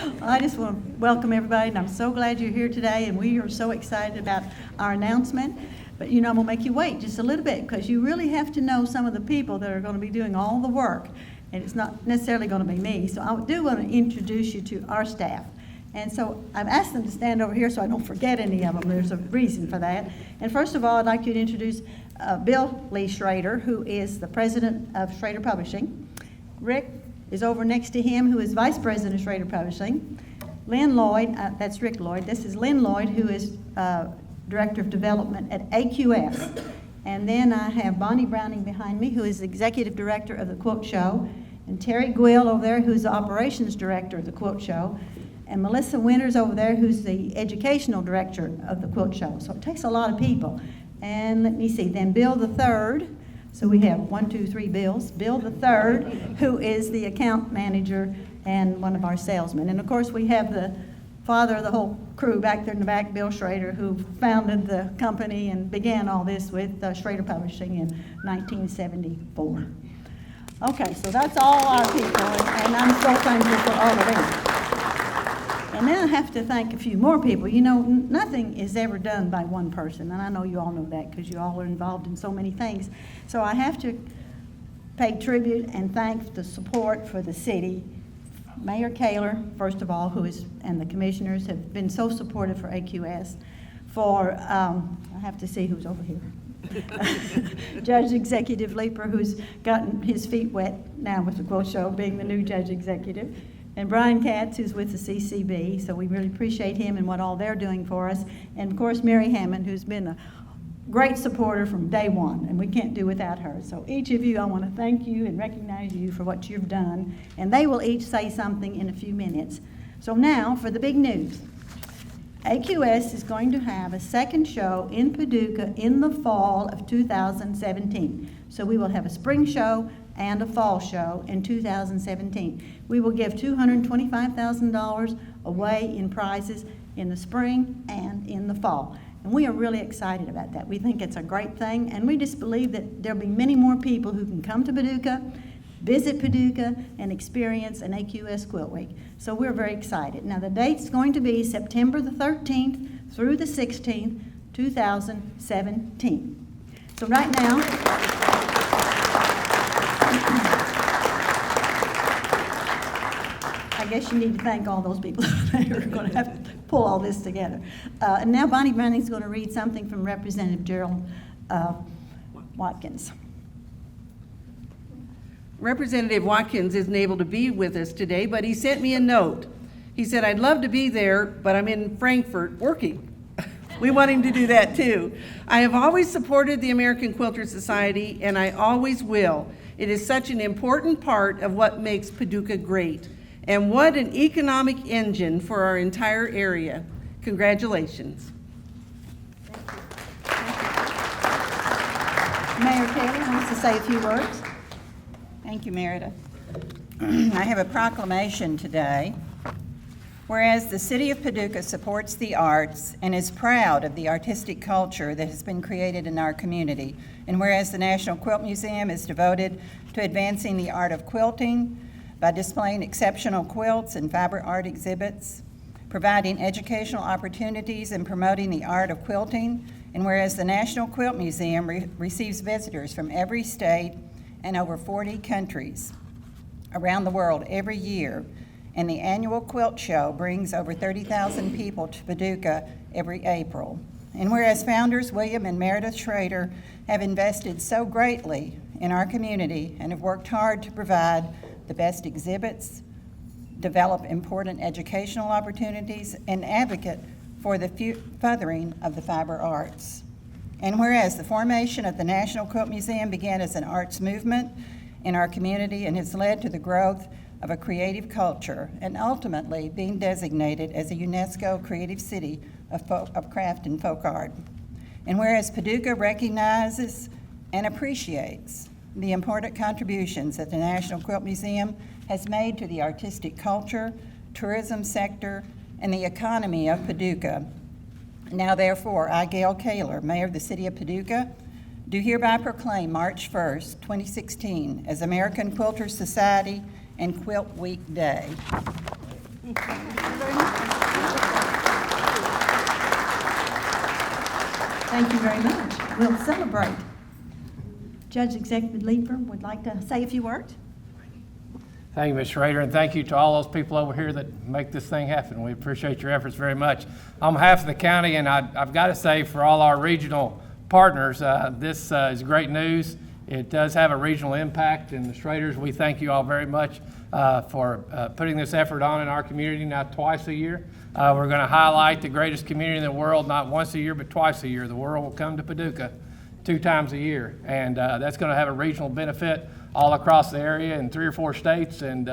I just want to welcome everybody, and I'm so glad you're here today, and we are so excited about our announcement. But I'm going to make you wait just a little bit, because you really have to know some of the people that are going to be doing all the work, and it's not necessarily going to be me. So I do want to introduce you to our staff. And so I've asked them to stand over here so I don't forget any of them. There's a reason for that. And first of all, I'd like you to introduce Bill Lee Schroeder, who is the president of Schroeder Publishing. Rick is over next to him, who is vice president of Schroeder Publishing. Lynn Lloyd, that's Rick Lloyd. This is Lynn Lloyd, who is director of development at AQS. And then I have Bonnie Browning behind me, who is executive director of the Quilt Show. And Terry Guill over there, who's the operations director of the Quilt Show. And Melissa Winters over there, who's the educational director of the Quilt Show. So it takes a lot of people. And let me see, then Bill the Third. So we have 1, 2, 3 Bills. Bill the Third, who is the account manager and one of our salesmen. And of course we have the father of the whole crew back there in the back, Bill Schroeder, who founded the company and began all this with Schroeder Publishing in 1974. Okay, so that's all our people, and I'm so thankful for all of them. And then I have to thank a few more people. Nothing is ever done by one person, and I know you all know that because you all are involved in so many things. So I have to pay tribute and thank the support for the city. Mayor Kaler, first of all, and the commissioners have been so supportive for AQS. For, I have to see who's over here. Judge Executive Leeper, who's gotten his feet wet now with the Quilt Show, being the new Judge Executive. And Brian Katz, who's with the CCB, so we really appreciate him and what all they're doing for us. And of course, Mary Hammond, who's been a great supporter from day one, and we can't do without her. So each of you, I want to thank you and recognize you for what you've done. And they will each say something in a few minutes. So now for the big news. AQS is going to have a second show in Paducah in the fall of 2017. So we will have a spring show and a fall show in 2017. We will give $225,000 away in prizes in the spring and in the fall. And we are really excited about that. We think it's a great thing, and we just believe that there'll be many more people who can come to Paducah, visit Paducah, and experience an AQS Quilt Week. So we're very excited. Now the date's going to be September the 13th through the 16th, 2017. So right now, I guess you need to thank all those people that are going to have to pull all this together. And now Bonnie Browning's going to read something from Representative Gerald Watkins. Representative Watkins isn't able to be with us today, but he sent me a note. He said, I'd love to be there, but I'm in Frankfurt working. We want him to do that too. I have always supported the American Quilter Society, and I always will. It is such an important part of what makes Paducah great. And what an economic engine for our entire area. Congratulations. Mayor Kaler wants to say a few words. Thank you, Meredith. I have a proclamation today. Whereas the City of Paducah supports the arts and is proud of the artistic culture that has been created in our community, and whereas the National Quilt Museum is devoted to advancing the art of quilting by displaying exceptional quilts and fiber art exhibits, providing educational opportunities and promoting the art of quilting, and whereas the National Quilt Museum receives visitors from every state and over 40 countries around the world every year, and the annual Quilt Show brings over 30,000 people to Paducah every April. And whereas founders William and Meredith Schroeder have invested so greatly in our community and have worked hard to provide the best exhibits, develop important educational opportunities, and advocate for the furthering of the fiber arts. And whereas the formation of the National Quilt Museum began as an arts movement in our community and has led to the growth of a creative culture and ultimately being designated as a UNESCO Creative City of Craft and Folk Art. And whereas Paducah recognizes and appreciates the important contributions that the National Quilt Museum has made to the artistic culture, tourism sector, and the economy of Paducah. Now therefore, I, Gayle Kaler, Mayor of the City of Paducah, do hereby proclaim March 1st, 2016 as American Quilter Society and Quilt Week Day. Thank you very much. We'll celebrate. Judge Executive Leeper would like to say a few words. Thank you, Ms. Schroeder, and thank you to all those people over here that make this thing happen. We appreciate your efforts very much. On behalf of the county, and I've got to say for all our regional partners, this is great news. It does have a regional impact, and the Schroeders, we thank you all very much for putting this effort on in our community now twice a year. We're going to highlight the greatest community in the world, not once a year, but twice a year. The world will come to Paducah 2 times a year, and that's going to have a regional benefit all across the area in 3 or 4 states, and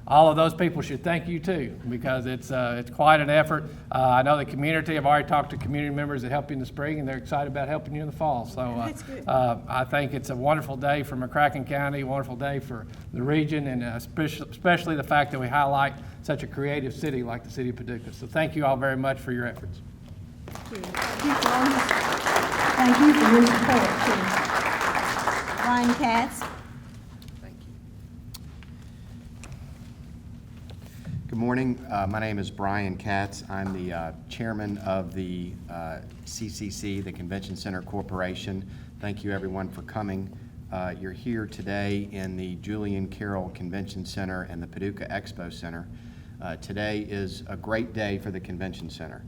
all of those people should thank you too, because it's quite an effort. I know the community, I've already talked to community members that help you in the spring, and they're excited about helping you in the fall. So I think it's a wonderful day for McCracken County, a wonderful day for the region, and especially the fact that we highlight such a creative city like the city of Paducah. So thank you all very much for your efforts. Thank you for your support too. Ryan Katz. Good morning. My name is Brian Katz. I'm the chairman of the CCC, the Convention Center Corporation. Thank you, everyone, for coming. You're here today in the Julian Carroll Convention Center and the Paducah Expo Center. Today is a great day for the Convention Center.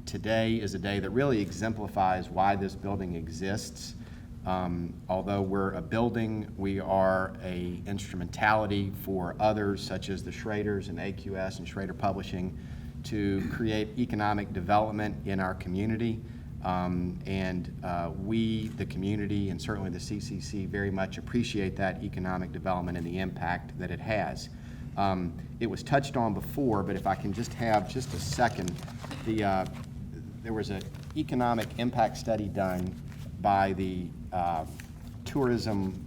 Today is a day that really exemplifies why this building exists. Although we're a building, we are an instrumentality for others such as the Schroeders and AQS and Schroeder Publishing to create economic development in our community. We, the community, and certainly the CCC very much appreciate that economic development and the impact that it has. It was touched on before, but if I can just have just a second, there was an economic impact study done by the tourism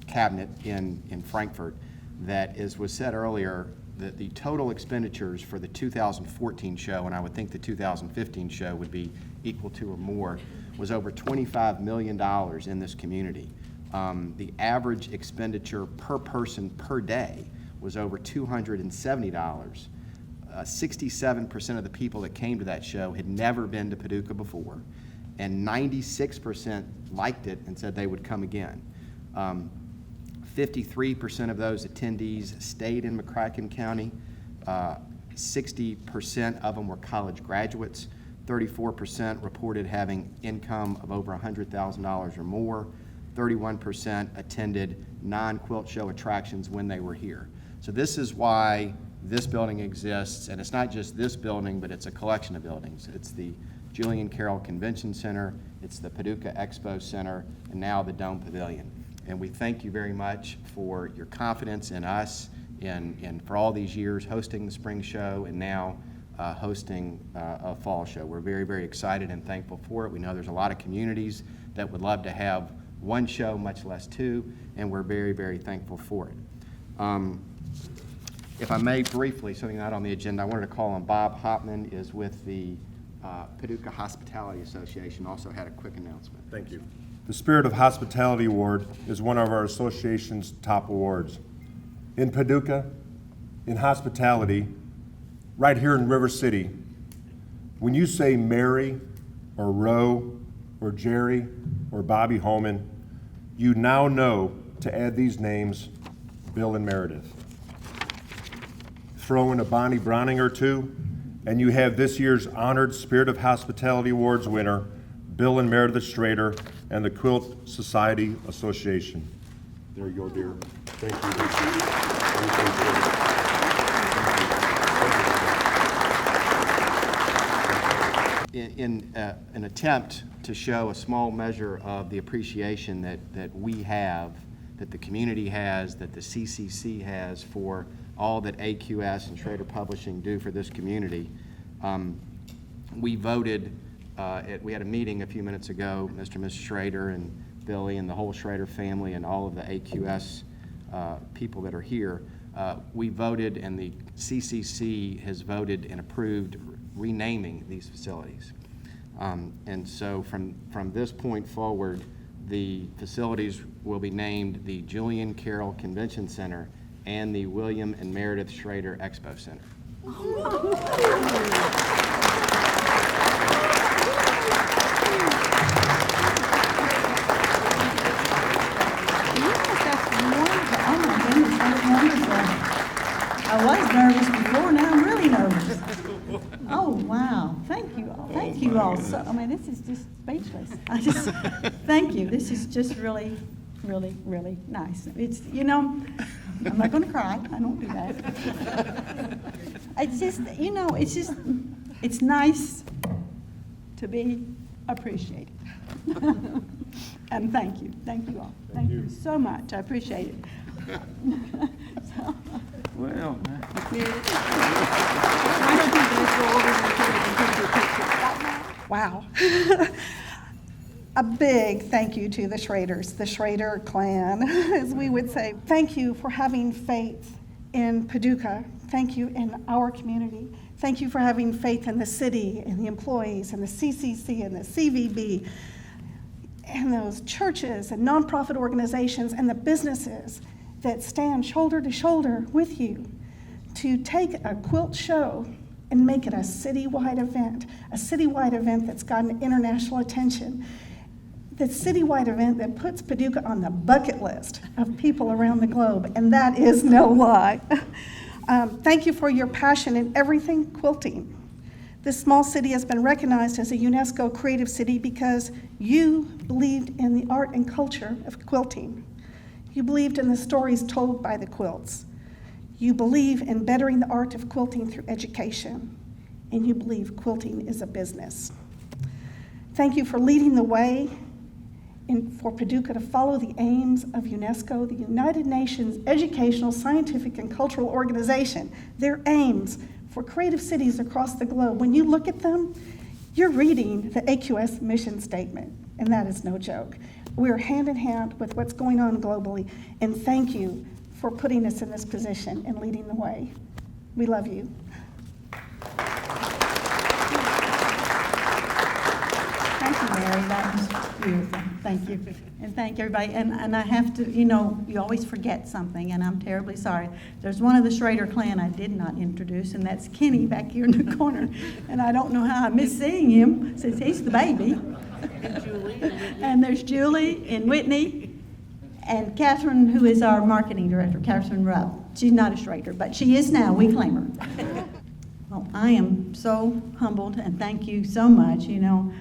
cabinet in Frankfurt that, as was said earlier, that the total expenditures for the 2014 show, and I would think the 2015 show would be equal to or more, was over $25 million in this community. The average expenditure per person per day was over $270. 67% of the people that came to that show had never been to Paducah before, and 96% liked it and said they would come again. 53% of those attendees stayed in McCracken County. 60% of them were college graduates. 34% reported having income of over $100,000 or more. 31% attended non-quilt show attractions when they were here. So this is why this building exists, and it's not just this building, but it's a collection of buildings. It's the Julian Carroll Convention Center, it's the Paducah Expo Center, and now the Dome Pavilion. And we thank you very much for your confidence in us and for all these years hosting the spring show and now hosting a fall show. We're very, very excited and thankful for it. We know there's a lot of communities that would love to have one show, much less 2, and we're very, very thankful for it. If I may briefly, something not on the agenda, I wanted to call on Bob Hoppman, is with the Paducah Hospitality Association, also had a quick announcement. Thank you. The Spirit of Hospitality Award is one of our association's top awards. In Paducah, in hospitality, right here in River City, when you say Mary or Roe or Jerry or Bobby Holman, you now know to add these names, Bill and Meredith. Throw in a Bonnie Browning or two, and you have this year's honored Spirit of Hospitality Awards winner, Bill and Meredith Schroeder, and the Quilt Society Association. There you go, dear. Thank you. In an attempt to show a small measure of the appreciation that we have, that the community has, that the CCC has for all that AQS and Schroeder Publishing do for this community, we voted, we had a meeting a few minutes ago, Mr. and Mrs. Schroeder and Billy and the whole Schroeder family and all of the AQS people that are here. We voted, and the CCC has voted and approved renaming these facilities. And so from this point forward, the facilities will be named the Julian Carroll Convention Center and the William and Meredith Schroeder Expo Center. Oh, my goodness, that's wonderful. I was nervous before, now I'm really nervous. Oh, wow, thank you all, thank you all. So, I mean, this is just speechless. Thank you, this is just really, really, really nice. It's, you know, I'm not gonna cry, I don't do that. It's just, you know, it's nice to be appreciated. And thank you all. Thank you so much, I appreciate it. So, Well, Wow. A big thank you to the Schroeders, the Schroeder clan, as we would say. Thank you for having faith in Paducah. Thank you in our community. Thank you for having faith in the city and the employees and the CCC and the CVB and those churches and nonprofit organizations and the businesses that stand shoulder to shoulder with you to take a quilt show and make it a citywide event that's gotten international attention, the citywide event that puts Paducah on the bucket list of people around the globe, and that is no lie. Thank you for your passion in everything quilting. This small city has been recognized as a UNESCO creative city because you believed in the art and culture of quilting. You believed in the stories told by the quilts. You believe in bettering the art of quilting through education, and you believe quilting is a business. Thank you for leading the way for Paducah to follow the aims of UNESCO, the United Nations Educational, Scientific, and Cultural Organization, their aims for creative cities across the globe. When you look at them, you're reading the AQS mission statement, and that is no joke. We're hand in hand with what's going on globally, and thank you for putting us in this position and leading the way. We love you. thank you, Mary, that was beautiful, thank you. And thank everybody, and I have to, you know, you always forget something, and I'm terribly sorry. There's one of the Schroeder clan I did not introduce, and that's Kenny back here in the corner. And I don't know how I miss seeing him, since he's the baby. And there's Julie and Whitney and Catherine, who is our marketing director, Catherine Rupp. She's not a Schroeder, but she is now, we claim her. Well, I am so humbled, and thank you so much. You know,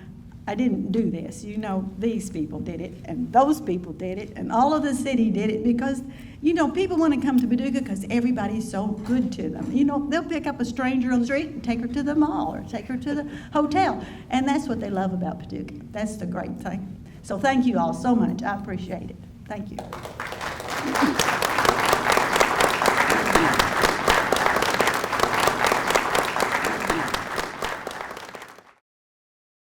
I didn't do this. You know, these people did it, and those people did it, and all of the city did it because, you know, people want to come to Paducah because everybody's so good to them. You know, they'll pick up a stranger on the street and take her to the mall or take her to the hotel, and that's what they love about Paducah. That's the great thing. So thank you all so much. I appreciate it. Thank you.